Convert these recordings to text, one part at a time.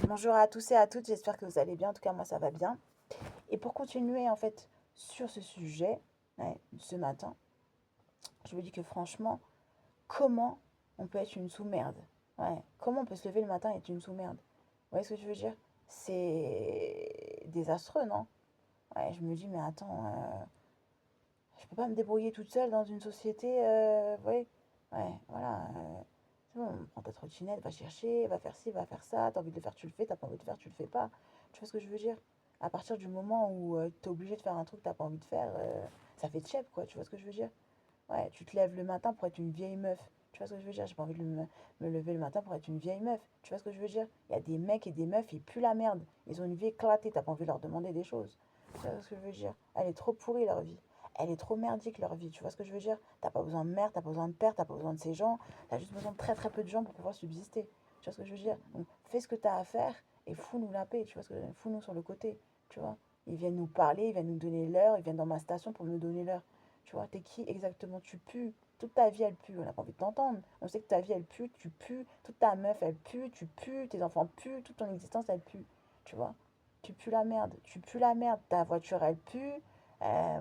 Bonjour à tous et à toutes, j'espère que vous allez bien. En tout cas, moi, ça va bien. Et pour continuer, en fait, sur ce sujet, ouais, ce matin, je me dis que franchement, comment on peut être une sous-merde? Ouais, comment on peut se lever le matin et être une sous-merde? Vous voyez ce que je veux dire? C'est désastreux, non? Ouais, je me dis, mais attends, je peux pas me débrouiller toute seule dans une société, vous voyez? Ouais, voilà. C'est bon, prends ta trottinette, va chercher, va faire ci, va faire ça. T'as envie de le faire, tu le fais. T'as pas envie de le faire, tu le fais pas. Tu vois ce que je veux dire? À partir du moment où t'es obligé de faire un truc que t'as pas envie de faire, ça fait tchèp, quoi. Tu vois ce que je veux dire? Ouais, tu te lèves le matin pour être une vieille meuf. Tu vois ce que je veux dire? J'ai pas envie de me lever le matin pour être une vieille meuf. Tu vois ce que je veux dire? Il y a des mecs et des meufs, ils puent la merde. Ils ont une vie éclatée. T'as pas envie de leur demander des choses. Tu vois ce que je veux dire? Elle est trop pourrie, leur vie. Elle est trop merdique, leur vie. Tu vois ce que je veux dire? T'as pas besoin de mère, t'as pas besoin de père, t'as pas besoin de ces gens. T'as juste besoin de très très peu de gens pour pouvoir subsister. Tu vois ce que je veux dire? Donc, fais ce que t'as à faire et fous-nous la paix. Tu vois ce que fous-nous sur le côté. Tu vois? Ils viennent nous parler, ils viennent nous donner l'heure, ils viennent dans ma station pour me donner l'heure. Tu vois, t'es qui exactement? Tu pues. Toute ta vie, elle pue. On n'a pas envie de t'entendre. On sait que ta vie, elle pue. Tu pues. Toute ta meuf, elle pue. Tu pues. Tes enfants puent. Toute ton existence, elle pue. Tu vois? Tu pues la merde. Tu pues la merde. Ta voiture, elle pue.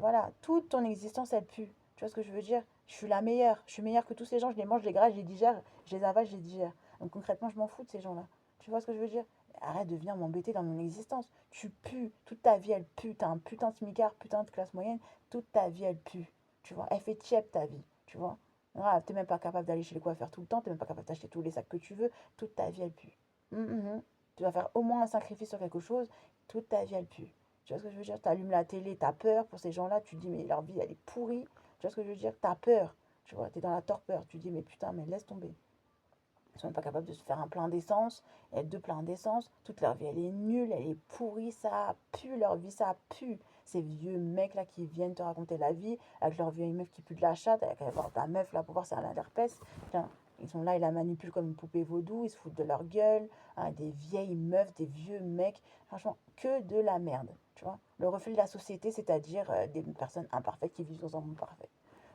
Voilà. Toute ton existence, elle pue. Tu vois ce que je veux dire? Je suis la meilleure. Je suis meilleure que tous ces gens. Je les mange, je les graille, je les digère. Je les avale, je les digère. Donc concrètement, je m'en fous de ces gens-là. Tu vois ce que je veux dire? Arrête de venir m'embêter dans mon existence. Tu pues. Toute ta vie, elle pue. T'as un putain de smicard, putain de classe moyenne. Toute ta vie, elle pue. Tu vois, elle fait tiep ta vie, tu vois. Voilà, t'es même pas capable d'aller chez les coiffeurs tout le temps, t'es même pas capable d'acheter tous les sacs que tu veux, toute ta vie elle pue. Tu vas faire au moins un sacrifice sur quelque chose, toute ta vie elle pue. Tu vois ce que je veux dire? T'allumes la télé, t'as peur pour ces gens-là, tu te dis mais leur vie elle est pourrie. Tu vois ce que je veux dire? T'as peur, tu vois, t'es dans la torpeur, tu te dis mais putain, mais laisse tomber. Ils sont même pas capables de se faire un plein d'essence, et deux pleins d'essence. Toute leur vie, elle est nulle, elle est pourrie, ça pue, leur vie, ça pue. Ces vieux mecs là qui viennent te raconter la vie, avec leur vieille meuf qui pue de la chatte, avec ta meuf là pour voir si elle a l'herpès. Tiens, ils sont là, ils la manipulent comme une poupée vaudou, ils se foutent de leur gueule. Hein, des vieilles meufs, des vieux mecs. Franchement, que de la merde, tu vois. Le reflet de la société, c'est-à-dire des personnes imparfaites qui vivent dans un monde parfait.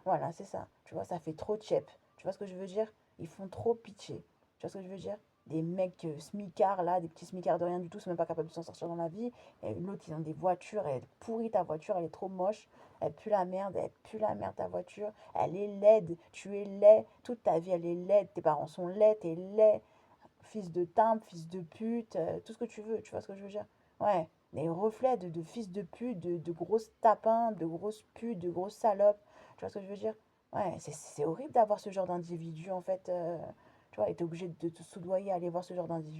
Voilà, c'est ça. Tu vois, ça fait trop tchep. Tu vois ce que je veux dire? Ils font trop pitié. Tu vois ce que je veux dire? Des mecs smicards là, des petits smicards de rien du tout, sont même pas capables de s'en sortir dans la vie. Et l'autre, ils ont des voitures, elle est pourrie ta voiture, elle est trop moche. Elle pue la merde ta voiture. Elle est laide, tu es laid. Toute ta vie, elle est laide. Tes parents sont laids, t'es laid. Fils de timbre, fils de pute, tout ce que tu veux. Tu vois ce que je veux dire? Ouais, des reflets de fils de pute, de grosses tapins, de grosses putes, de grosses salopes. Tu vois ce que je veux dire? Ouais, c'est horrible d'avoir ce genre d'individu, en fait. Tu vois, et t'es obligé de te soudoyer à aller voir ce genre d'individu.